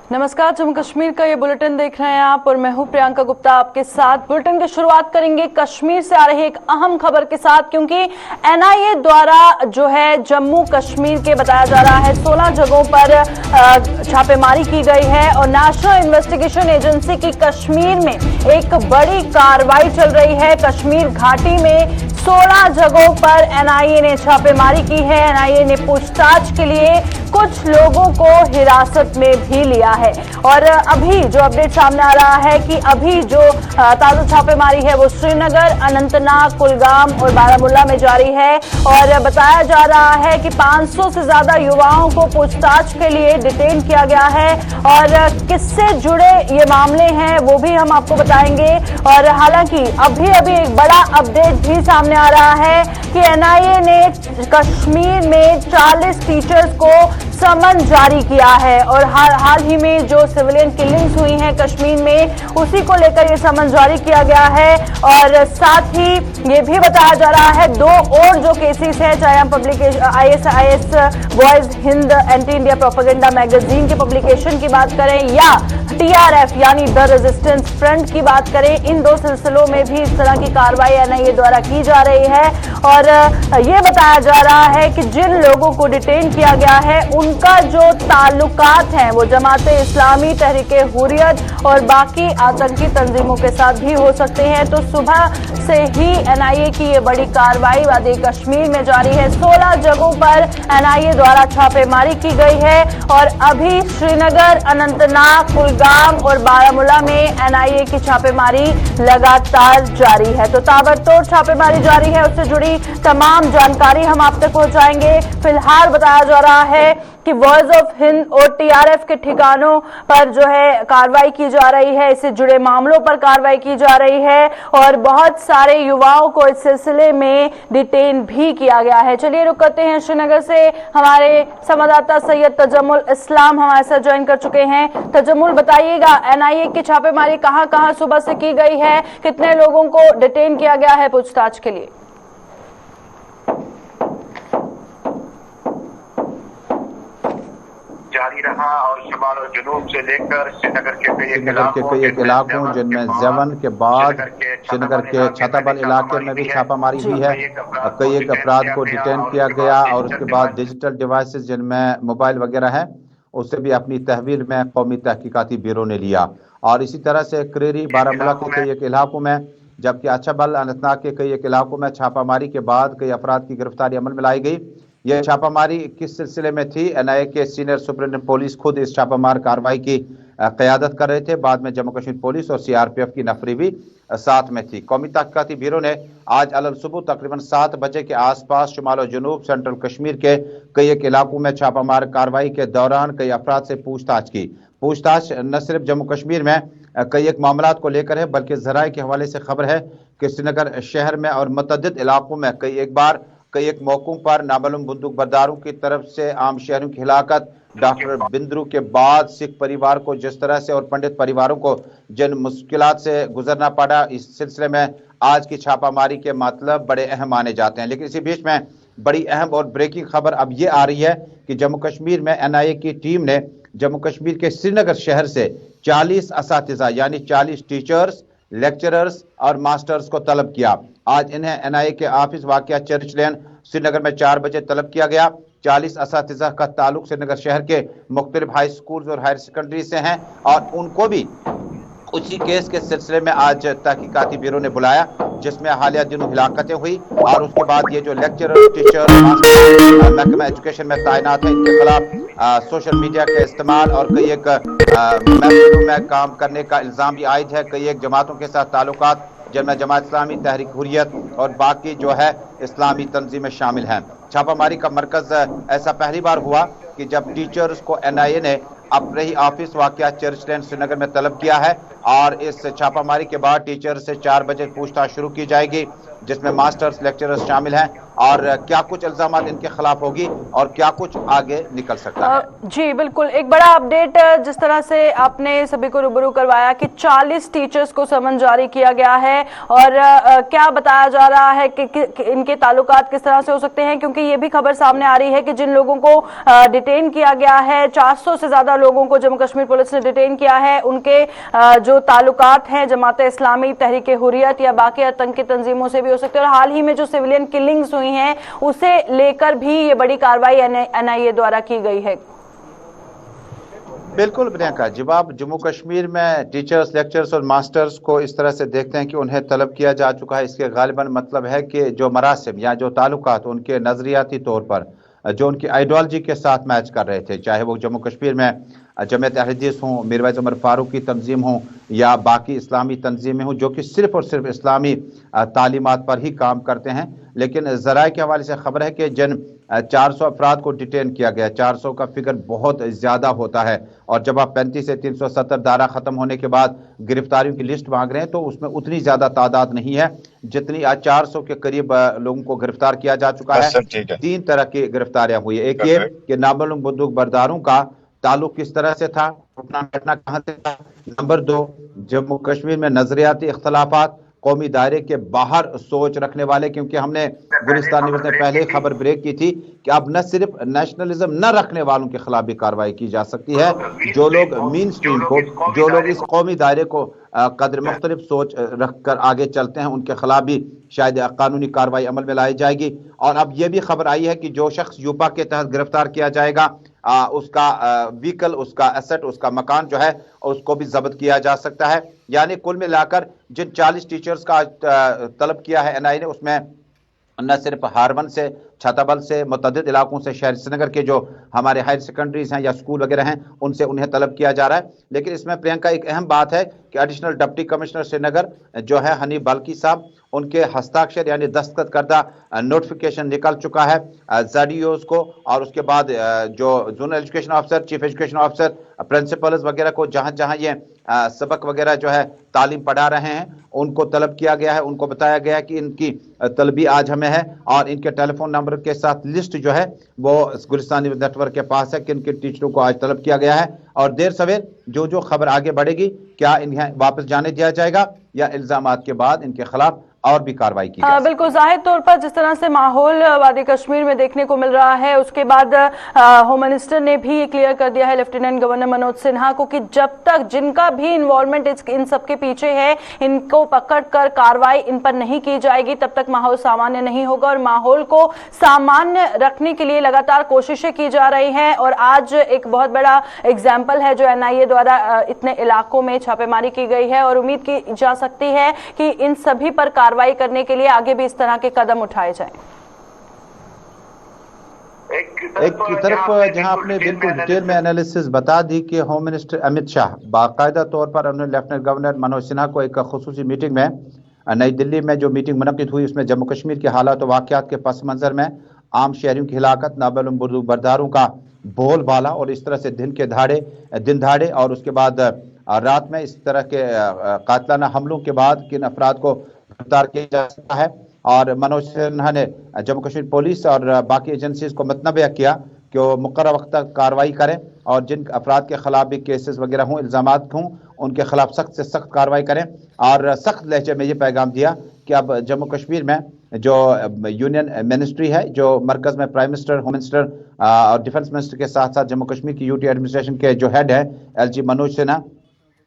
नमस्कार, जम्मू कश्मीर का ये बुलेटिन देख रहे हैं आप और मैं हूं प्रियंका गुप्ता आपके साथ। बुलेटिन की शुरुआत करेंगे कश्मीर से आ रही एक अहम खबर के साथ, क्योंकि एनआईए द्वारा जो है जम्मू कश्मीर के बताया जा रहा है 16 जगहों पर छापेमारी की गई है और नेशनल इन्वेस्टिगेशन एजेंसी की कश्मीर में एक बड़ी कार्रवाई चल रही है। कश्मीर घाटी में 16 जगहों पर एनआईए ने छापेमारी की है। एनआईए ने पूछताछ के लिए कुछ लोगों को हिरासत में भी लिया है और अभी जो अपडेट सामने आ रहा है कि अभी जो ताजा छापेमारी है वो श्रीनगर, अनंतनाग, कुलगाम और बारामूला में जारी है और बताया जा रहा है कि 500 से ज्यादा युवाओं को पूछताछ के लिए डिटेन किया गया है और किससे जुड़े ये मामले हैं वो भी हम आपको बताएंगे। और हालांकि अभी एक बड़ा अपडेट भी सामने आ रहा है कि एनआईए ने कश्मीर में 40 टीचर्स को समन जारी किया है और हाल ही में जो सिविलियन किलिंग्स हुई हैं कश्मीर में उसी को लेकर ये समन जारी किया गया है। और साथ ही ये भी बताया जा रहा है 2 और जो केसेस हैं, चाहे हम publication IS voice Hind anti India propaganda magazine के पब्लिकेशन की बात करें या टीआरएफ यानी द रेजिस्टेंस फ्रंट की बात करें, इन 2 सिलसिलों में भी इस तरह की कार्रवाई एनआईए द्वारा की जा रही है। और ये बताया जा रहा है कि जिन लोगों को डिटेन किया गया है उनका जो ताल्लुकात हैं वो जमाते इस्लामी, तहरीके हुर्रियत और बाकी आतंकी तंजीमों के साथ भी हो सकते हैं। तो सुबह से ही एनआईए की ये बड़ी कार्रवाई वादी कश्मीर में जारी है। 16 जगहों पर एनआईए द्वारा छापेमारी की गई है और अभी श्रीनगर, अनंतनाग, कुलगाम और बारामूला में एनआईए की छापेमारी लगातार जारी है। तो ताबड़तोड़ छापेमारी जारी है, उससे जुड़ी तमाम जानकारी हम आप तक पहुंचाएंगे। फिलहाल बताया जा रहा है कि वॉइस ऑफ हिंद और टीआरएफ के ठिकानों पर जो है कार्रवाई की जा रही है, इससे जुड़े मामलों पर कार्रवाई की जा रही है और बहुत सारे युवाओं को इस सिलसिले में डिटेन भी किया गया है। चलिए रुक करते हैं, श्रीनगर से हमारे संवाददाता सैयद तजम्मुल इस्लाम हमारे साथ ज्वाइन कर चुके हैं। तजम्मुल, बताइएगा एनआईए की छापेमारी कहां सुबह से की गई है, कितने लोगों को डिटेन किया गया है पूछताछ के लिए? जारी रहा और शुमाल और जुनूब से लेकर श्रीनगर के कई इलाकों जिनमें जवन के बाद श्रीनगर के छताबल इलाके में भी छापामारी हुई है। कई एक अपराध को डिटेन किया गया और उसके बाद डिजिटल डिवाइसेस जिनमें मोबाइल वगैरह है उससे भी अपनी तहवील में कौमी तहकीकाती ब्यूरो ने लिया। और इसी तरह से क्रेरी, बारामूला के कई एक इलाकों में, जबकि अछबल, अनंतनाग के कई एक इलाकों में छापामारी के बाद कई अफराद की गिरफ्तारी अमल में लाई गई। यह छापामारी किस सिलसिले में थी? एनआईए के सीनियर सुपरिटेंडेंट पुलिस खुद इस छापामार कार्रवाई की क़यादत कर रहे थे। बाद में जम्मू कश्मीर पुलिस और सीआरपीएफ की नफरी भी साथ में थी। कौमी तहकीकाती ब्यूरो ने आज अलग सुबह तकरीबन 7 बजे के आसपास शुमाल और जनूब सेंट्रल कश्मीर के कई एक इलाकों में छापामार कार्रवाई के दौरान कई अफराद से पूछताछ की। पूछताछ न सिर्फ जम्मू कश्मीर में कई एक मामला को लेकर है, बल्कि ज़राए के हवाले से खबर है कि श्रीनगर शहर में और मुतअद्दिद इलाकों में कई एक मौकों पर नामालूम बंदूक बरदारों की तरफ से आम शहरों की हिलाकत, डॉक्टर बिंद्रू के बाद सिख परिवार को जिस तरह से और पंडित परिवारों को जिन मुश्किलात से गुजरना पड़ा, इस सिलसिले में आज की छापामारी के मतलब बड़े अहम माने जाते हैं। लेकिन इसी बीच में बड़ी अहम और ब्रेकिंग खबर अब ये आ रही है कि जम्मू कश्मीर में एनआईए की टीम ने जम्मू कश्मीर के श्रीनगर शहर से 40 असातिज़ा यानी 40 टीचर्स, लेक्चरर्स और मास्टर्स को तलब किया। आज इन्हें एनआईए के ऑफिस वाक़या चर्च लेन श्रीनगर में 4 बजे तलब किया गया। 40 असातिज़ा का ताल्लुक श्रीनगर शहर के मुख्तलिफ हाई स्कूल्स और हायर सेकेंडरी से हैं और उनको भी उसी केस के सिलसिले में आज तहकीकाती ब्यूरो ने बुलाया, जिसमें हालिया दिनों हिलाकतें हुई और उसके बाद ये जो लेक्चरर, टीचर, महकमा एजुकेशन में तैनात है, इनके खिलाफ सोशल मीडिया के इस्तेमाल और कई एक महफिलों में काम करने का इल्ज़ाम भी आयद है। कई एक जमातों के साथ ताल्लुकात जिनमें जमात इस्लामी, तहरीक हुर्रियत और बाकी जो है इस्लामी तंजीमें शामिल हैं। छापामारी का मरकज ऐसा पहली बार हुआ कि जब टीचर्स को एनआईए ने अपने ही ऑफिस वाक़या चर्च लेन श्रीनगर में तलब किया है और इस छापामारी के बाद टीचर से 4 बजे पूछताछ शुरू की जाएगी, जिसमें मास्टर्स, लेक्चरर्स शामिल हैं और क्या कुछ इल्जामात इनके खिलाफ होगी और क्या कुछ आगे निकल सकता है। जी बिल्कुल, एक बड़ा अपडेट जिस तरह से आपने सभी को रूबरू करवाया कि 40 टीचर्स को समन जारी किया गया है और क्या बताया जा रहा है कि इनके ताल्लुकात किस तरह से हो सकते हैं, क्योंकि ये भी खबर सामने आ रही है कि जिन लोगों को डिटेन किया गया है, 400 से ज्यादा लोगों को जम्मू कश्मीर पुलिस ने डिटेन किया है, उनके जो ताल्लुकात हैं जमात इस्लामी, तहरीक हुर्रियत या बाकी आतंकी तंजीमों से भी हो सकते हैं। और हाल ही में जो सिविलियन किलिंग्स हुई हैं उसे लेकर भी ये बड़ी कार्रवाई एनआईए द्वारा की गई है। बिल्कुल प्रियंका, जब आप जम्मू कश्मीर में टीचर्स, लेक्चरर्स और मास्टर्स को इस तरह से देखते हैं कि उन्हें तलब किया जा चुका है, इसके गालिबन मतलब है कि जो मरासिम या जो ताल्लुकात उनके नजरियाती तौर पर जो उनकी आइडियोलॉजी के साथ मैच कर रहे थे, चाहे वो जम्मू कश्मीर में जमात अहले हदीस हों, मीरवाइज उमर फारूक की तंजीम हो या बाकी इस्लामी तंजीमें हों जो कि सिर्फ और सिर्फ इस्लामी तालीमात पर ही काम करते हैं। लेकिन ज़राए के हवाले से खबर है कि जिन 400 अफराद को डिटेन किया गया, 400 का फिगर बहुत ज़्यादा होता है और जब आप 35 से 370 धारा ख़त्म होने के बाद गिरफ्तारियों की लिस्ट मांग रहे हैं तो उसमें उतनी ज़्यादा तादाद नहीं है जितनी आज 400 के करीब लोगों को गिरफ्तार किया जा चुका है। 3 तरह की गिरफ्तारियां हुई है। एक ये कि नामालूम बंदूक बरदारों का ताल्लुक किस तरह से था, अपना घटना कहां से था। नंबर 2, जम्मू कश्मीर में नजरियाती इख्तलाफात, कौमी दायरे के बाहर सोच रखने वाले, क्योंकि हमने गुलिस्तान न्यूज़ ने पहले ही खबर ब्रेक की थी कि अब न सिर्फ नेशनलिज्म न रखने वालों के खिलाफ भी कार्रवाई की जा सकती है, जो लोग मीन स्ट्रीम को, जो लोग इस कौमी दायरे को कदर मुख्तलिफ सोच रखकर आगे चलते हैं उनके खिलाफ भी शायद कानूनी कार्रवाई अमल में लाई जाएगी। और अब यह भी खबर आई है कि जो शख्स यूपा के तहत गिरफ्तार किया जाएगा उसका व्हीकल, उसका एसेट, उसका मकान जो है उसको भी जब्त किया जा सकता है। यानी कुल मिलाकर जिन 40 टीचर्स का तलब किया है एनआई ने, उसमें न सिर्फ हारवन से, छाताबल से, मुतअद्दिद इलाकों से, शहर श्रीनगर के जो हमारे हायर सेकेंडरीज हैं या स्कूल वगैरह हैं उनसे उन्हें तलब किया जा रहा है। लेकिन इसमें प्रियंका एक अहम बात है कि एडिशनल डिप्टी कमिश्नर श्रीनगर जो है हनी बाल्की साहब, उनके हस्ताक्षर यानी दस्तखत करदा नोटिफिकेशन निकल चुका है ज़ेडईओज़ को, और उसके बाद जो zonal education officer, chief education officer, principles वगैरह को जहां जहां ये सबक वगैरह जो है तालीम पढ़ा रहे हैं उनको तलब किया गया है। उनको बताया गया है कि इनकी तलबी आज हमें है और इनके टेलीफोन नंबर के साथ लिस्ट जो है वो गुलिस्तान न्यूज़ नेटवर्क के पास है कि इनके टीचरों को आज तलब किया गया है। और देर सवेर जो जो खबर आगे बढ़ेगी, क्या इन्हें वापस जाने दिया जाएगा या इल्जामात के बाद इनके खिलाफ और भी कार्रवाई की जाए। बिल्कुल, जाहिर तौर पर जिस तरह से माहौल वादी कश्मीर में देखने को मिल रहा है, उसके बाद होम मिनिस्टर ने भी ये क्लियर कर दिया है लेफ्टिनेंट गवर्नर मनोज सिन्हा को कि जब तक जिनका भी इन्वॉल्वमेंट इन सबके पीछे है इनको पकड़कर कार्रवाई इन पर नहीं की जाएगी तब तक माहौल सामान्य नहीं होगा। और माहौल को सामान्य रखने के लिए लगातार कोशिशें की जा रही हैं और आज एक बहुत बड़ा एग्जाम्पल है जो एनआईए द्वारा इतने इलाकों में छापेमारी की गई है और उम्मीद की जा सकती है कि इन सभी पर कार्रवाई करने के लिए आगे भी इस तरह के कदम उठाए जाएं। एक तरफ जहां आपने बिल्कुल डिटेल में एनालिसिस बता दी कि होम मिनिस्टर अमित शाह बाकायदा तौर पर उन्होंने लेफ्टिनेंट गवर्नर मनोज सिन्हा को एक खुसूसी मीटिंग में नई दिल्ली में जो मीटिंग मुनक्किद हुई उसमें जम्मू कश्मीर के हालात और वाक़यात के पस मंजर में आम शहरियों की हिलाकत, नामालूम बंदूक बरदारों का बोलबाला और इस तरह से दिन दहाड़े और उसके बाद रात में इस तरह के कातलाना हमलों के बाद किन अफराद को गिरफ्तार किया जा सकता है। और मनोज सिन्हा ने जम्मू कश्मीर पुलिस और बाकी एजेंसीज को मुतनबह किया कि वो मुकर्रर वक्त तक कार्रवाई करें और जिन अफराद के खिलाफ भी केसेस वगैरह हों, इल्जामात हों, उनके खिलाफ सख्त से सख्त कार्रवाई करें। और सख्त लहजे में ये पैगाम दिया कि अब जम्मू कश्मीर में जो यूनियन मिनिस्ट्री है, जो मरकज में प्राइम मिनिस्टर, होम मिनिस्टर और डिफेंस मिनिस्टर के साथ साथ जम्मू कश्मीर की यूटी एडमिनिस्ट्रेशन के जो हेड है LG मनोज सिन्हा,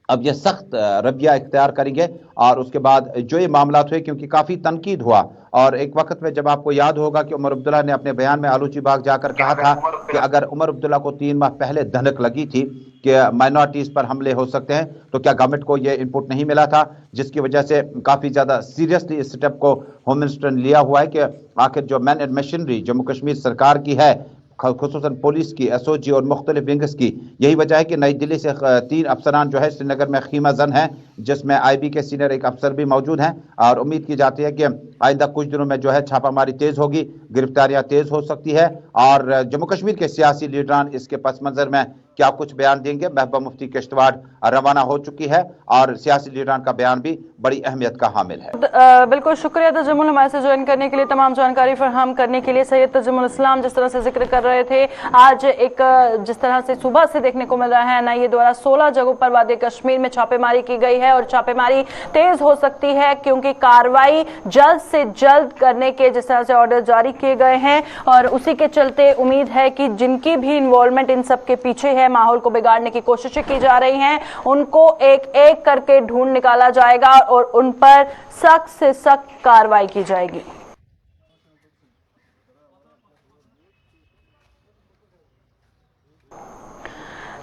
अब ये सख्त रवैया इख्तियार करेंगे। और उसके बाद जो ये मामला हुए, क्योंकि काफ़ी तनकीद हुआ और एक वक्त में जब आपको याद होगा कि उमर अब्दुल्ला ने अपने बयान में आलूची बाग जाकर कहा था कि अगर उमर अब्दुल्ला को 3 माह पहले धनक लगी थी कि माइनॉरिटीज़ पर हमले हो सकते हैं तो क्या गवर्नमेंट को ये इनपुट नहीं मिला था, जिसकी वजह से काफ़ी ज़्यादा सीरियसली इस स्टेप को होम मिनिस्टर ने लिया हुआ है कि आखिर जो man and machinery Jammu Kashmir सरकार की है, खुसूसन पुलिस की, SOG और मुख्तलिफ विंग्स की, यही वजह है कि नई दिल्ली से 3 अफसरान जो है श्रीनगर में खीमा जन हैं, जिसमें IB के सीनियर एक अफसर भी मौजूद हैं। और उम्मीद की जाती है कि आइंदा कुछ दिनों में जो है छापामारी तेज़ होगी, गिरफ्तारियां तेज़ हो सकती है और जम्मू कश्मीर के सियासी लीडरान इसके पस मंजर में क्या कुछ बयान देंगे। महबूबा मुफ्ती किश्तवाड़ रवाना हो चुकी है और सियासी लीडरान का बयान भी बड़ी अहमियत का हामिल है। बिल्कुल शुक्रिया तजमुल, हमारे से ज्वाइन करने के लिए, तमाम जानकारी फराहम करने के लिए। सैयद तजुमुल इस्लाम जिस तरह से जिक्र कर रहे थे, आज एक जिस तरह से सुबह से देखने को मिल रहा है एनआईए द्वारा 16 जगहों पर वादी कश्मीर में छापेमारी की गई है और छापेमारी तेज हो सकती है क्योंकि कार्रवाई जल्द से जल्द करने के जिस तरह से ऑर्डर जारी किए गए हैं और उसी के चलते उम्मीद है कि जिनकी भी इन्वॉल्वमेंट इन सब के पीछे है, माहौल को बिगाड़ने की कोशिशें की जा रही हैं, उनको एक एक करके ढूंढ निकाला जाएगा और उन पर सख्त से सख्त कार्रवाई की जाएगी।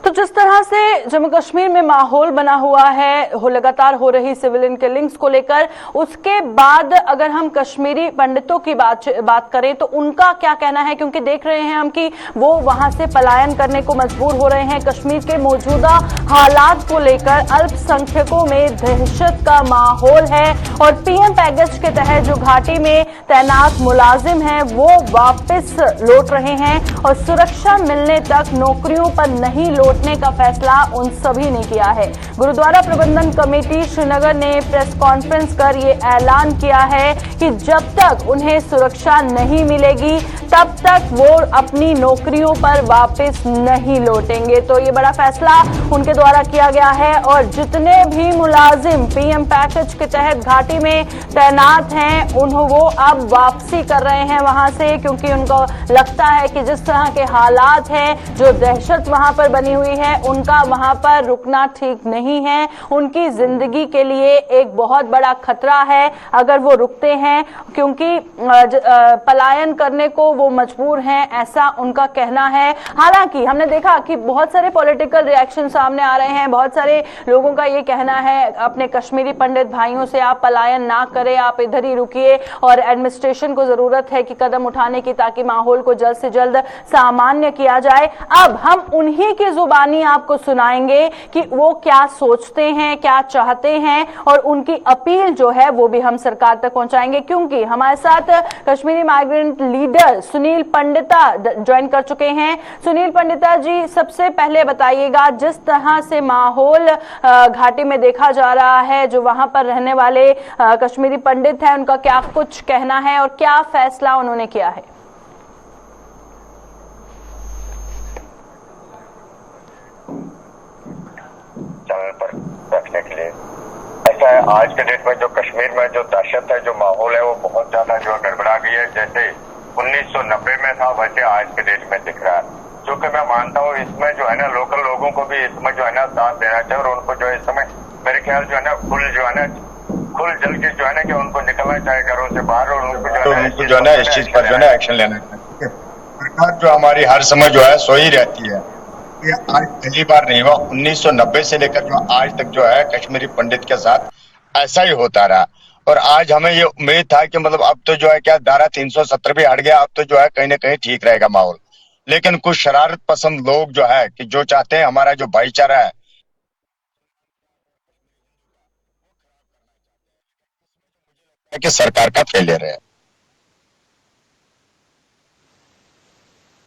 तो जिस तरह से जम्मू कश्मीर में माहौल बना हुआ है लगातार हो रही सिविलियन किलिंग्स को लेकर, उसके बाद अगर हम कश्मीरी पंडितों की बात करें तो उनका क्या कहना है, क्योंकि देख रहे हैं हम कि वो वहां से पलायन करने को मजबूर हो रहे हैं। कश्मीर के मौजूदा हालात को लेकर अल्पसंख्यकों में दहशत का माहौल है और पीएम पैकेज के तहत जो घाटी में तैनात मुलाजिम हैं वो वापस लौट रहे हैं और सुरक्षा मिलने तक नौकरियों पर नहीं लौटने का फैसला उन सभी ने किया है। गुरुद्वारा प्रबंधन कमेटी श्रीनगर ने प्रेस कॉन्फ्रेंस कर ये ऐलान किया है कि जब तक उन्हें सुरक्षा नहीं मिलेगी तब तक वो अपनी नौकरियों पर वापस नहीं लौटेंगे। तो ये बड़ा फैसला उनके द्वारा किया गया है और जितने भी मुलाजिम पीएम पैकेज के तहत घाटी में तैनात हैं वो अब वापसी कर रहे हैं वहां से, क्योंकि उनको लगता है कि जिस तरह के हालात हैं, जो दहशत वहां पर बनी हुई है, उनका वहां पर रुकना ठीक नहीं है। उनकी जिंदगी के लिए एक बहुत बड़ा खतरा है अगर वो रुकते हैं, क्योंकि पलायन करने को वो मजबूर हैं, ऐसा उनका कहना है। हालांकि हमने देखा कि बहुत सारे पॉलिटिकल रिएक्शन सामने आ रहे हैं, बहुत सारे लोगों का ये कहना है अपने कश्मीरी पंडित भाइयों से, आप पलायन ना करें, आप इधर ही रुकिए और एडमिनिस्ट्रेशन को जरूरत है कि कदम उठाने की ताकि माहौल को जल्द से जल्द सामान्य किया जाए। अब हम उन्हीं की जुबानी आपको सुनाएंगे कि वो क्या सोचते हैं, क्या चाहते हैं और उनकी अपील जो है वो भी हम सरकार तक पहुंचाएंगे, क्योंकि हमारे साथ Kashmiri migrant leader Sunil Pandita join कर चुके हैं। सुनील पंडिता जी, सबसे पहले बताइएगा, जिस तरह से माहौल घाटी में देखा जा रहा है, जो वहां पर रहने वाले कश्मीरी पंडित हैं, उनका क्या कुछ कहना है और क्या फैसला उन्होंने किया है? चैनल पर रखने के लिए ऐसा है, आज के डेट में जो कश्मीर में जो दहशत है, जो माहौल है, वो बहुत ज्यादा जो गड़बड़ा गई है। जैसे 1990 में था वैसे आज के डेट में दिख रहा है, जो कि मैं मानता हूँ इसमें जो है ना लोकल लोगों को भी इसमें जो है ना साथ देना चाहिए और उनको जो है इस समय मेरे ख्याल जो है ना खुल जल के जो है ना कि उनको निकलना चाहिए घरों से बाहर और उनको जो है ना इस चीज पर जो है ना एक्शन लेना चाहिए। सरकार जो हमारी हर समय जो है सो ही रहती है, ये आज पहली बार नहीं हुआ। 1990 से लेकर जो आज तक जो है कश्मीरी पंडित के साथ ऐसा ही होता रहा और आज हमें ये उम्मीद था कि मतलब अब तो जो है क्या धारा 370 भी हट गया, अब तो जो है कहीं ना कहीं ठीक रहेगा माहौल। लेकिन कुछ शरारत पसंद लोग जो है कि जो चाहते हैं हमारा जो भाईचारा है कि सरकार का फेलियर है।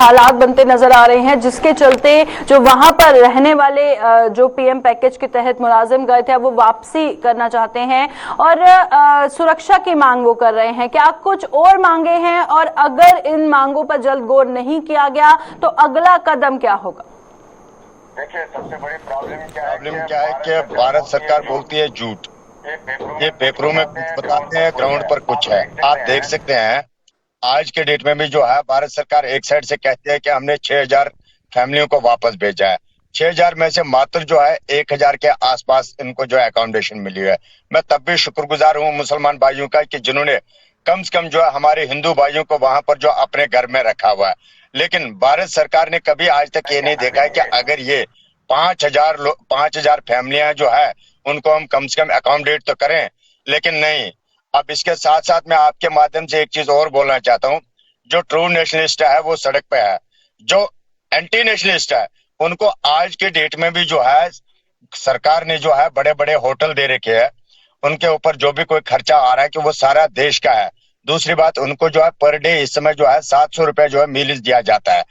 हालात बनते नजर आ रहे हैं जिसके चलते जो वहां पर रहने वाले जो पीएम पैकेज के तहत मुलाजिम गए थे वो वापसी करना चाहते हैं और सुरक्षा की मांग वो कर रहे हैं। क्या कुछ और मांगे हैं और अगर इन मांगों पर जल्द गौर नहीं किया गया तो अगला कदम क्या होगा? देखिए, सबसे बड़ी प्रॉब्लम क्या है कि भारत सरकार बोलती है झूठ, ये पेपरों में कुछ बताते हैं, ग्राउंड पर कुछ है। आप देख सकते हैं आज के डेट में भी जो है भारत सरकार एक साइड से कहती है कि हमने 6000 फैमिलियों को वापस भेजा है। 6000 में से मात्र जो है 1000 के आसपास इनको जो है अकोमोडेशन मिली है। मैं तब भी शुक्रगुजार हूँ मुसलमान भाइयों का कि जिन्होंने कम से कम जो है हमारे हिंदू भाइयों को वहां पर जो अपने घर में रखा हुआ है। लेकिन भारत सरकार ने कभी आज तक ये नहीं देखा है कि अगर ये 5000 फैमिलियां जो है उनको हम कम से कम अकोमोडेट तो करें, लेकिन नहीं। अब इसके साथ साथ मैं आपके माध्यम से एक चीज और बोलना चाहता हूँ, जो ट्रू नेशनलिस्ट है वो सड़क पे है, जो एंटी नेशनलिस्ट है उनको आज के डेट में भी जो है सरकार ने जो है बड़े बड़े होटल दे रखे हैं, उनके ऊपर जो भी कोई खर्चा आ रहा है कि वो सारा देश का है। दूसरी बात, उनको जो है पर डे इस समय जो है 700 रुपए जो है मील्स दिया जाता है।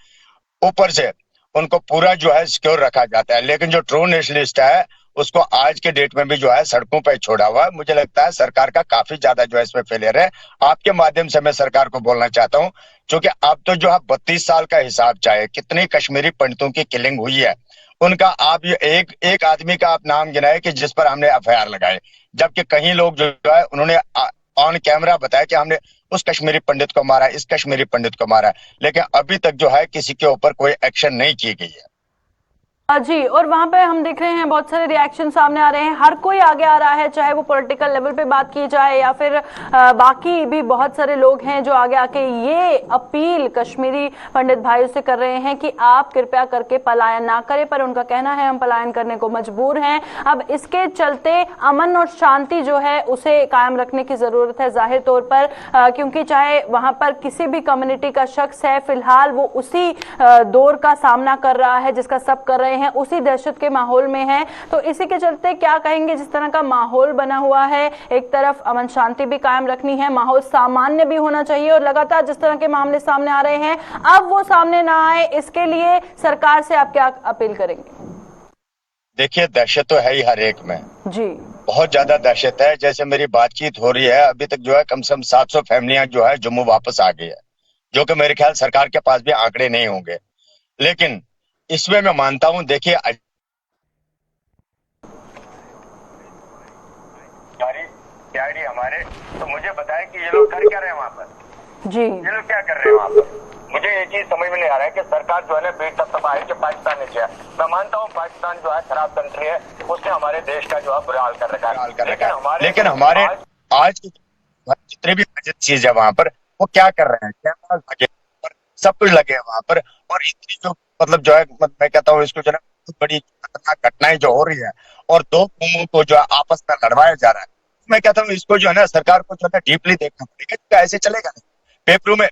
ऊपर से उनको पूरा जो है सिक्योर रखा जाता है। लेकिन जो ट्रू नेशनलिस्ट है उसको आज के डेट में भी जो है सड़कों पर छोड़ा हुआ है। मुझे लगता है सरकार का काफी ज्यादा जो है इसमें फेलियर है। आपके माध्यम से मैं सरकार को बोलना चाहता हूँ, क्योंकि अब तो जो है 32 साल का हिसाब चाहे, कितनी कश्मीरी पंडितों की किलिंग हुई है, उनका आप ये एक आदमी का आप नाम गिनाए कि जिस पर हमने एफआईआर लगाए, जबकि कई लोग जो है उन्होंने ऑन कैमरा बताया कि हमने उस कश्मीरी पंडित को मारा, इस कश्मीरी पंडित को मारा, लेकिन अभी तक जो है किसी के ऊपर कोई एक्शन नहीं की गई है। जी, और वहां पे हम देख रहे हैं बहुत सारे रिएक्शन सामने आ रहे हैं, हर कोई आगे आ रहा है, चाहे वो पॉलिटिकल लेवल पे बात की जाए या फिर बाकी भी बहुत सारे लोग हैं जो आगे आके ये अपील कश्मीरी पंडित भाइयों से कर रहे हैं कि आप कृपया करके पलायन ना करें, पर उनका कहना है हम पलायन करने को मजबूर हैं। अब इसके चलते अमन और शांति जो है उसे कायम रखने की जरूरत है जाहिर तौर पर, क्योंकि चाहे वहां पर किसी भी कम्युनिटी का शख्स है, फिलहाल वो उसी दौर का सामना कर रहा है जिसका सब कर रहे हैं, उसी दहशत के माहौल में है। तो इसी के चलते क्या कहेंगे, जिस तरह का माहौल बना हुआ है, एक तरफ अमन शांति भी कायम रखनी है, माहौल सामान्य भी होना चाहिए, और लगातार जिस तरह के मामले सामने आ रहे हैं अब वो सामने ना आए, इसके लिए सरकार से आप क्या अपील करेंगे? देखिए, दहशत तो है ही हर एक में जी, बहुत ज्यादा दहशत है। जैसे मेरी बातचीत हो रही है, अभी तक जो है कम से कम 700 फैमिलियां जो है जम्मू वापस आ गई है, जो कि मेरे ख्याल सरकार के पास भी आंकड़े नहीं होंगे। लेकिन इसमें मैं मानता हूं, देखिए सीआईडी हमारे, तो मुझे बताया कि ये लोग कर क्या रहे हैं वहां पर जी, ये लोग क्या कर रहे हैं वहां पर। मुझे ये चीज समझ में नहीं आ रहा है कि सरकार जो है ना बेट तब आए कि पाकिस्तान ने किया। मैं मानता हूँ पाकिस्तान जो है खराब कंट्री है, उसने हमारे देश का जो है बुरा हाल कर रखा है, लेकिन हमारे आज की जितने भी चीज है वहां पर वो क्या कर रहे हैं, कैमरा लगे, सब कुछ लगे हैं वहां पर, और इतनी जो मतलब जो है मैं कहता हूँ इसको जो है बहुत बड़ी खतरनाक घटनाएं जो हो रही है, और दो कौमों को जो है आपस में लड़वाया जा रहा है। मैं कहता हूँ इसको जो है ना सरकार को जो है डीपली देखना पड़ेगा, ऐसे चलेगा नहीं।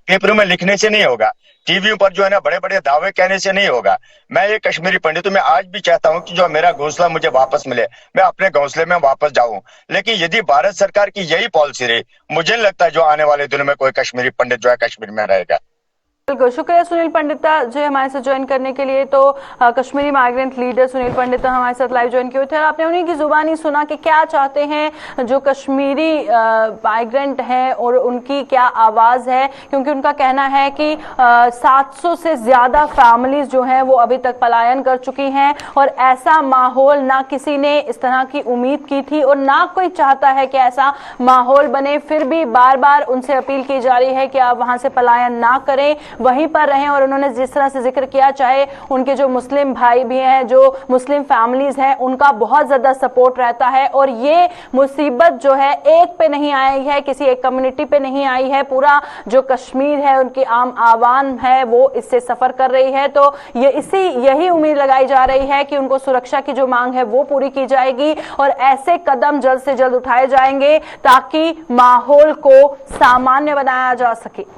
पेपरों में लिखने से नहीं होगा, टीवी पर जो है ना बड़े बड़े दावे कहने से नहीं होगा। मैं ये कश्मीरी पंडित हूं, मैं आज भी चाहता हूं कि जो मेरा घोंसला मुझे वापस मिले, मैं अपने घोंसले में वापस जाऊं। लेकिन यदि भारत सरकार की यही पॉलिसी रही, मुझे नहीं लगता जो आने वाले दिनों में कोई कश्मीरी पंडित जो है कश्मीर में रहेगा। बिल्कुल, शुक्रिया सुनील पंडिता जी हमारे साथ ज्वाइन करने के लिए। तो कश्मीरी माइग्रेंट लीडर सुनील पंडिता हमारे साथ लाइव ज्वाइन किए थे, और आपने उन्हीं की जुबानी सुना कि क्या चाहते हैं जो कश्मीरी माइग्रेंट हैं और उनकी क्या आवाज है, क्योंकि उनका कहना है कि 700 से ज्यादा फैमिलीज जो हैं वो अभी तक पलायन कर चुकी हैं, और ऐसा माहौल ना किसी ने इस तरह की उम्मीद की थी और ना कोई चाहता है कि ऐसा माहौल बने। फिर भी बार बार उनसे अपील की जा रही है कि आप वहां से पलायन ना करें, वहीं पर रहें। और उन्होंने जिस तरह से जिक्र किया, चाहे उनके जो मुस्लिम भाई भी हैं, जो मुस्लिम फैमिलीज हैं, उनका बहुत ज्यादा सपोर्ट रहता है, और ये मुसीबत जो है एक पे नहीं आई है, किसी एक कम्युनिटी पे नहीं आई है, पूरा जो कश्मीर है, उनकी आम आवाम है, वो इससे सफर कर रही है। तो ये यही उम्मीद लगाई जा रही है कि उनको सुरक्षा की जो मांग है वो पूरी की जाएगी, और ऐसे कदम जल्द से जल्द उठाए जाएंगे ताकि माहौल को सामान्य बनाया जा सके।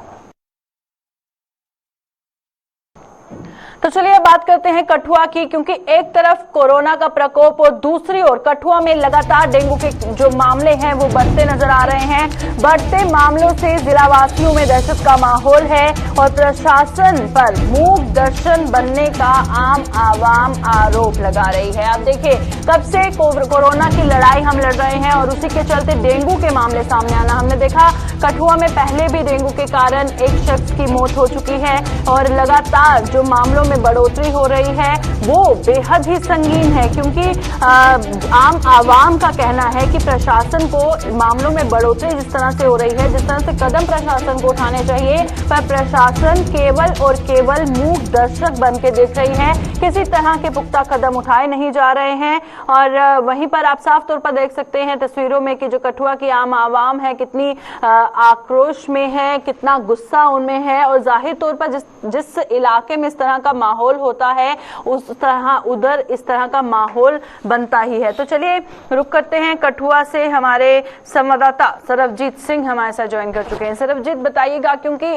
तो चलिए अब बात करते हैं कठुआ की, क्योंकि एक तरफ कोरोना का प्रकोप और दूसरी ओर कठुआ में लगातार डेंगू के जो मामले हैं वो बढ़ते नजर आ रहे हैं। बढ़ते मामलों से जिलावासियों में दहशत का माहौल है और प्रशासन पर मूक दर्शन बनने का आम आवाम आरोप लगा रही है। आप देखिए, कब से कोरोना की लड़ाई हम लड़ रहे हैं और उसी के चलते डेंगू के मामले सामने आना। हमने देखा कठुआ में पहले भी डेंगू के कारण एक शख्स की मौत हो चुकी है, और लगातार जो मामलों में बढ़ोतरी हो रही है वो बेहद ही संगीन है, क्योंकि आम आवाम का कहना है कि प्रशासन को मामलों में बढ़ोतरी जिस तरह से हो रही है, जिस तरह से कदम प्रशासन को उठाने चाहिए, पर प्रशासन केवल और केवल मूक दर्शक बन के देख रही है, किसी तरह के पुख्ता कदम उठाए नहीं जा रहे हैं। और वहीं पर आप साफ तौर पर देख सकते हैं तस्वीरों में कि जो कठुआ की आम आवाम है कितनी आक्रोश में है, कितना गुस्सा उनमें है, और जाहिर तौर पर जिस इलाके में इस तरह का माहौल होता है उस तरह उधर इस तरह का माहौल बनता ही है। तो चलिए रुक करते हैं कठुआ से, हमारे संवाददाता सरबजीत सिंह हमारे साथ ज्वाइन कर चुके हैं। सरबजीत, बताइएगा, क्योंकि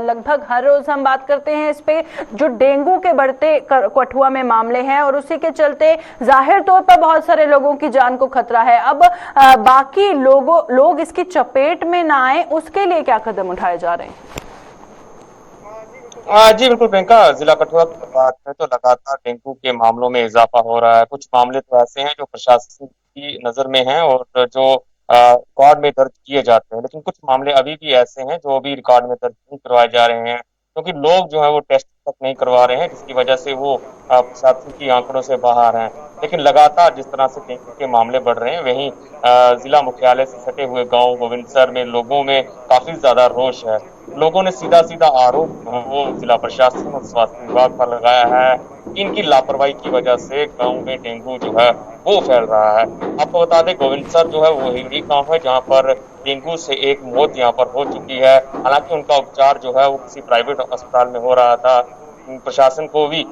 लगभग हर रोज हम बात करते हैं इस पे, जो डेंगू के बढ़ते कठुआ में मामले हैं और उसी के चलते जाहिर तौर पर बहुत सारे लोगों की जान को खतरा है। अब बाकी लोग इसकी चपेट में ना आए, उसके लिए क्या कदम उठाए जा रहे हैं? जी बिल्कुल प्रियंका, जिला कठुआ की बात करें तो लगातार डेंगू के मामलों में इजाफा हो रहा है। कुछ मामले तो ऐसे हैं जो प्रशासन की नजर में हैं और जो रिकॉर्ड में दर्ज किए जाते हैं, लेकिन कुछ मामले अभी भी ऐसे हैं जो अभी रिकॉर्ड में दर्ज नहीं करवाए जा रहे हैं, क्योंकि लोग जो है वो टेस्ट तक नहीं करवा रहे हैं, जिसकी वजह से वो प्रशासन की आंकड़ों से बाहर हैं। लेकिन लगातार जिस तरह से डेंगू के मामले बढ़ रहे हैं, वहीं जिला मुख्यालय से सटे हुए गांव गोविंदसर में लोगों में काफी ज्यादा रोष है। लोगों ने सीधा सीधा आरोप वो जिला प्रशासन और स्वास्थ्य विभाग पर लगाया है कि इनकी लापरवाही की वजह से गांव में डेंगू जो है वो फैल रहा है। आपको बता दें, गोविंदसर जो है वो ही गांव है जहां पर डेंगू से एक मौत यहाँ पर हो चुकी है। हालांकि उनका उपचार जो है वो किसी प्राइवेट अस्पताल में हो रहा था। प्रशासन को भी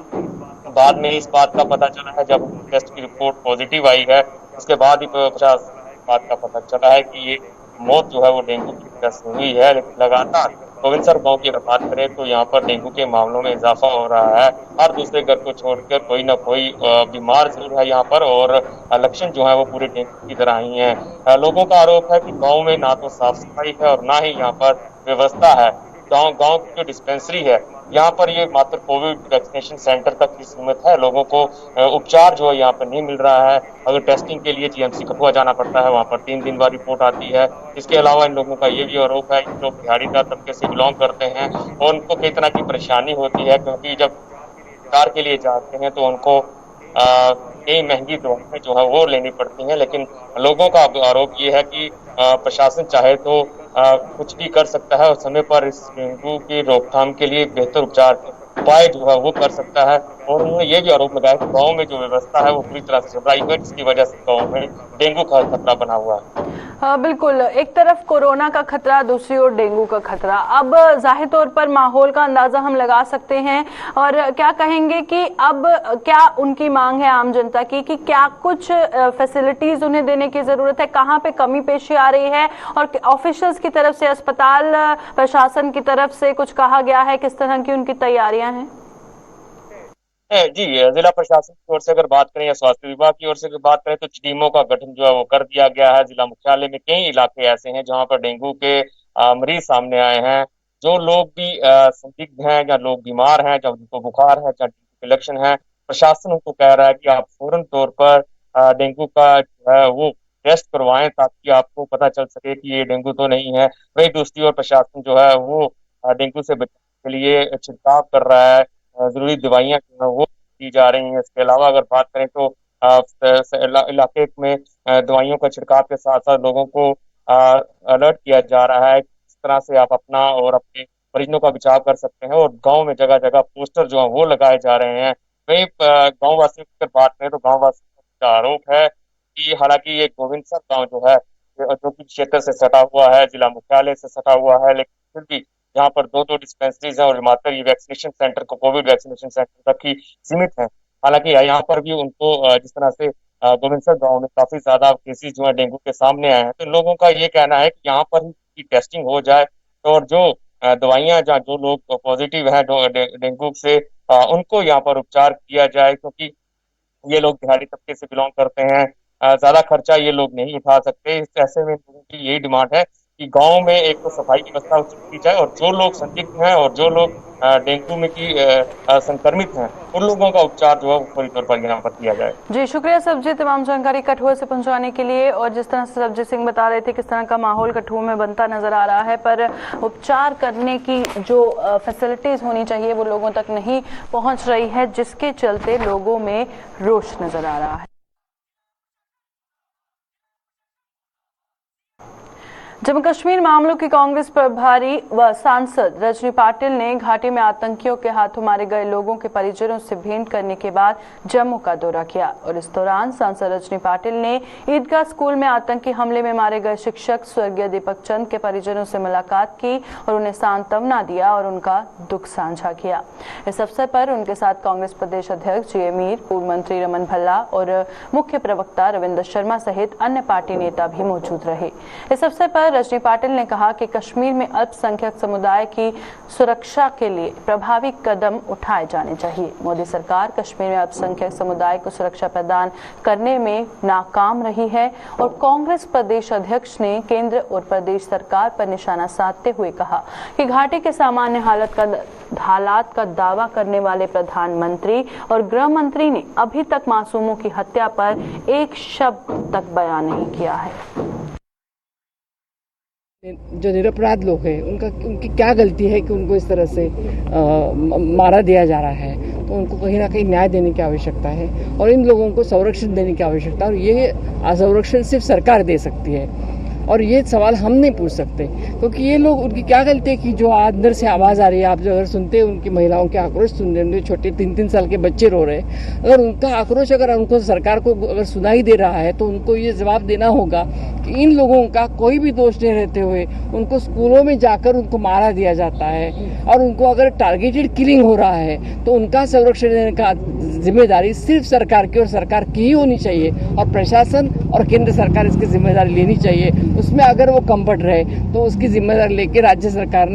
बाद में इस बात का पता चला है, जब टेस्ट की रिपोर्ट पॉजिटिव आई है, उसके बाद ही प्रशासन को बात का पता चला है कि ये मौत जो है वो डेंगू की वजह से हुई है। लेकिन लगातार गोविंदसर गांव की अगर बात करें तो यहाँ पर डेंगू के मामलों में इजाफा हो रहा है। हर दूसरे घर को छोड़कर कोई ना कोई बीमार जरूर है यहाँ पर, और लक्षण जो है वो पूरे डेंगू की तरह ही है। लोगों का आरोप है कि गांव में ना तो साफ सफाई है और ना ही यहाँ पर व्यवस्था है। गांव की जो डिस्पेंसरी है यहाँ पर ये मात्र कोविड वैक्सीनेशन सेंटर तक ही सीमित है। लोगों को उपचार जो है यहाँ पर नहीं मिल रहा है। अगर टेस्टिंग के लिए जीएमसी कठुआ जाना पड़ता है, वहाँ पर 3 दिन बाद रिपोर्ट आती है। इसके अलावा इन लोगों का ये भी आरोप है कि लोग दिहाड़ीदार तबके से बिलोंग करते हैं और उनको कई तरह की परेशानी होती है, क्योंकि जब उपचार के लिए जाते हैं तो उनको कई महंगी दवाएं जो है वो लेनी पड़ती हैं। लेकिन लोगों का आरोप ये है कि प्रशासन चाहे तो कुछ भी कर सकता है और समय पर इस डेंगू की रोकथाम के लिए बेहतर उपचार उपाय जो है वो कर सकता है। और उन्होंने ये भी आरोप लगाया कि गांव में जो व्यवस्था है वो पूरी तरह से चल है, जिसकी वजह से गांव में डेंगू का खतरा बना हुआ है। हाँ बिल्कुल, एक तरफ कोरोना का खतरा, दूसरी ओर डेंगू का खतरा। अब जाहिर तौर पर माहौल का अंदाजा हम लगा सकते हैं, और क्या कहेंगे कि अब क्या उनकी मांग है आम जनता की कि क्या कुछ फैसिलिटीज उन्हें देने की जरूरत है, कहाँ पे कमी पेशी आ रही है, और ऑफिशियल्स की तरफ से, अस्पताल प्रशासन की तरफ से कुछ कहा गया है, किस तरह की उनकी तैयारियां हैं? जी, जिला प्रशासन की ओर से अगर बात करें या स्वास्थ्य विभाग की ओर से अगर बात करें तो टीमों का गठन जो है वो कर दिया गया है। जिला मुख्यालय में कई इलाके ऐसे हैं जहां पर डेंगू के मरीज सामने आए हैं। जो लोग भी संदिग्ध हैं या लोग बीमार हैं, जब उनको बुखार है या डेंगू के लक्षण है, प्रशासन उनको कह रहा है कि आप फौरन तौर पर डेंगू का जो है वो टेस्ट करवाएं, ताकि आपको पता चल सके कि ये डेंगू तो नहीं है। वही दूसरी ओर प्रशासन जो है वो डेंगू से बचने के लिए छिड़काव कर रहा है, जरूरी दवाइयां जो है वो दी जा रही हैं। इसके अलावा अगर बात करें तो इलाके में दवाइयों का छिड़काव के साथ साथ लोगों को अलर्ट किया जा रहा है किस तरह से आप अपना और अपने मरीजों का बचाव कर सकते हैं। और गांव में जगह जगह पोस्टर जो है वो लगाए जा रहे हैं। वही गाँव वासियों की अगर बात करें तो गाँव वासियों का आरोप है कि हालांकि ये गोविंदसर गाँव जो है, जो कि क्षेत्र से सटा हुआ है, जिला मुख्यालय से सटा हुआ है, लेकिन फिर भी यहाँ पर 2-2 डिस्पेंसरीज हैं और मात्र ये वैक्सीनेशन सेंटर को कोविड वैक्सीनेशन सेंटर तक ही सीमित है। हालांकि यहाँ पर भी उनको जिस तरह से गोविंदसर गांव में काफी ज्यादा केसेस जो है डेंगू के सामने आए हैं, तो लोगों का ये कहना है कि यहाँ पर ही टेस्टिंग हो जाए और जो दवाइयां जो लोग पॉजिटिव हैं डेंगू से, उनको यहाँ पर उपचार किया जाए, क्योंकि ये लोग दिहाड़ी तबके से बिलोंग करते हैं। ज्यादा खर्चा ये लोग नहीं उठा सकते। इस ऐसे में लोगों की यही डिमांड है कि गांव में एक तो सफाई की व्यवस्था की जाए और जो लोग संदिग्ध हैं और जो लोग डेंगू में की संक्रमित हैं, उन लोगों का उपचार जो है वो पूरी तौर पर यहाँ पर किया जाए। जी शुक्रिया सब्जी, तमाम जानकारी कठुआ से पहुंचाने के लिए। और जिस तरह से सब्जी सिंह बता रहे थे किस तरह का माहौल कठुआ में बनता नजर आ रहा है, पर उपचार करने की जो फैसिलिटीज होनी चाहिए वो लोगों तक नहीं पहुंच रही है, जिसके चलते लोगों में रोष नजर आ रहा है। जम्मू कश्मीर मामलों की कांग्रेस प्रभारी व सांसद रजनी पाटिल ने घाटी में आतंकियों के हाथों मारे गए लोगों के परिजनों से भेंट करने के बाद जम्मू का दौरा किया। और इस दौरान सांसद रजनी पाटिल ने ईदगाह स्कूल में आतंकी हमले में मारे गए शिक्षक स्वर्गीय दीपक चंद के परिजनों से मुलाकात की और उन्हें सांत्वना दिया और उनका दुख साझा किया। इस अवसर पर उनके साथ कांग्रेस प्रदेश अध्यक्ष जे मीर, पूर्व मंत्री रमन भल्ला और मुख्य प्रवक्ता रविंद्र शर्मा सहित अन्य पार्टी नेता भी मौजूद रहे। इस अवसर पर रजनी पाटिल ने कहा कि कश्मीर में अल्पसंख्यक समुदाय की सुरक्षा के लिए प्रभावी कदम उठाए जाने चाहिए। मोदी सरकार कश्मीर में अल्पसंख्यक समुदाय को सुरक्षा प्रदान करने में नाकाम रही है और कांग्रेस प्रदेश अध्यक्ष ने केंद्र और प्रदेश सरकार पर निशाना साधते हुए कहा कि घाटी के सामान्य हालात का दावा करने वाले प्रधानमंत्री और गृह मंत्री ने अभी तक मासूमों की हत्या पर एक शब्द तक बयान नहीं किया है। जो निरपराध लोग हैं उनकी क्या गलती है कि उनको इस तरह से मारा दिया जा रहा है, तो उनको कहीं ना कहीं न्याय देने की आवश्यकता है और इन लोगों को संरक्षण देने की आवश्यकता है और ये संरक्षण सिर्फ सरकार दे सकती है और ये सवाल हम नहीं पूछ सकते क्योंकि ये लोग उनकी क्या गलती है कि जो अंदर से आवाज़ आ रही है, आप जो अगर सुनते हैं उनकी महिलाओं के आक्रोश सुन रहे हैं, छोटे 3-3 साल के बच्चे रो रहे हैं, अगर उनका आक्रोश अगर उनको सरकार को अगर सुनाई दे रहा है तो उनको ये जवाब देना होगा कि इन लोगों का कोई भी दोष नहीं रहते हुए उनको स्कूलों में जाकर उनको मारा दिया जाता है और उनको अगर टारगेटेड किलिंग हो रहा है तो उनका संरक्षण देने का जिम्मेदारी सिर्फ सरकार की और सरकार की ही होनी चाहिए और प्रशासन और केंद्र सरकार इसकी जिम्मेदारी लेनी चाहिए। उसमें अगर वो कम्फर्ट रहे तो उसकी जिम्मेदारी लेके राज्य सरकार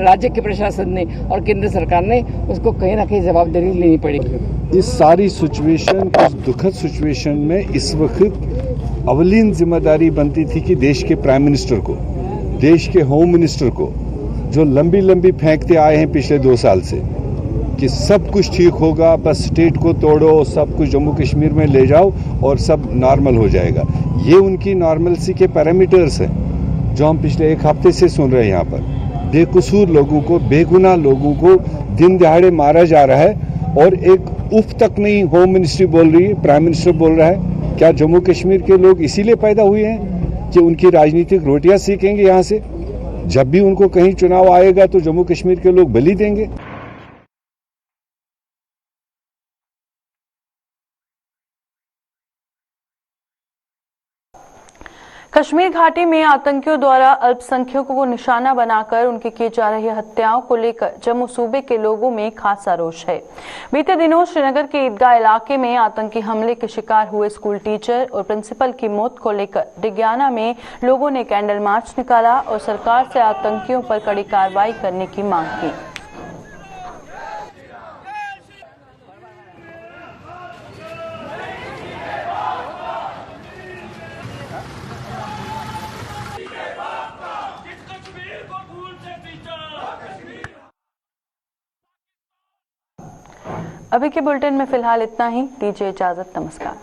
राज्य के प्रशासन ने और केंद्र सरकार ने उसको कहीं ना कहीं जवाबदेही लेनी पड़ेगी। इस सारी सिचुएशन, इस दुखद सिचुएशन में इस वक्त अवलीन जिम्मेदारी बनती थी कि देश के प्राइम मिनिस्टर को, देश के होम मिनिस्टर को, जो लंबी लंबी फेंकते आए हैं पिछले 2 साल से कि सब कुछ ठीक होगा, बस स्टेट को तोड़ो, सब कुछ जम्मू कश्मीर में ले जाओ और सब नॉर्मल हो जाएगा। ये उनकी नॉर्मलसी के पैरामीटर्स हैं जो हम पिछले 1 हफ्ते से सुन रहे हैं। यहाँ पर बेकसूर लोगों को, बेगुनाह लोगों को दिन दहाड़े मारा जा रहा है और एक उफ तक नहीं होम मिनिस्ट्री बोल रही है, प्राइम मिनिस्टर बोल रहा है। क्या जम्मू कश्मीर के लोग इसीलिए पैदा हुए हैं कि उनकी राजनीतिक रोटियां सीखेंगे यहाँ से? जब भी उनको कहीं चुनाव आएगा तो जम्मू कश्मीर के लोग बलि देंगे। कश्मीर घाटी में आतंकियों द्वारा अल्पसंख्यकों को निशाना बनाकर उनकी की जा रही हत्याओं को लेकर जम्मू सूबे के लोगों में खासा रोष है। बीते दिनों श्रीनगर के ईदगाह इलाके में आतंकी हमले के शिकार हुए स्कूल टीचर और प्रिंसिपल की मौत को लेकर डिग्याना में लोगों ने कैंडल मार्च निकाला और सरकार से आतंकियों पर कड़ी कार्रवाई करने की मांग की। अभी के बुलेटिन में फिलहाल इतना ही। दीजिए इजाजत, नमस्कार।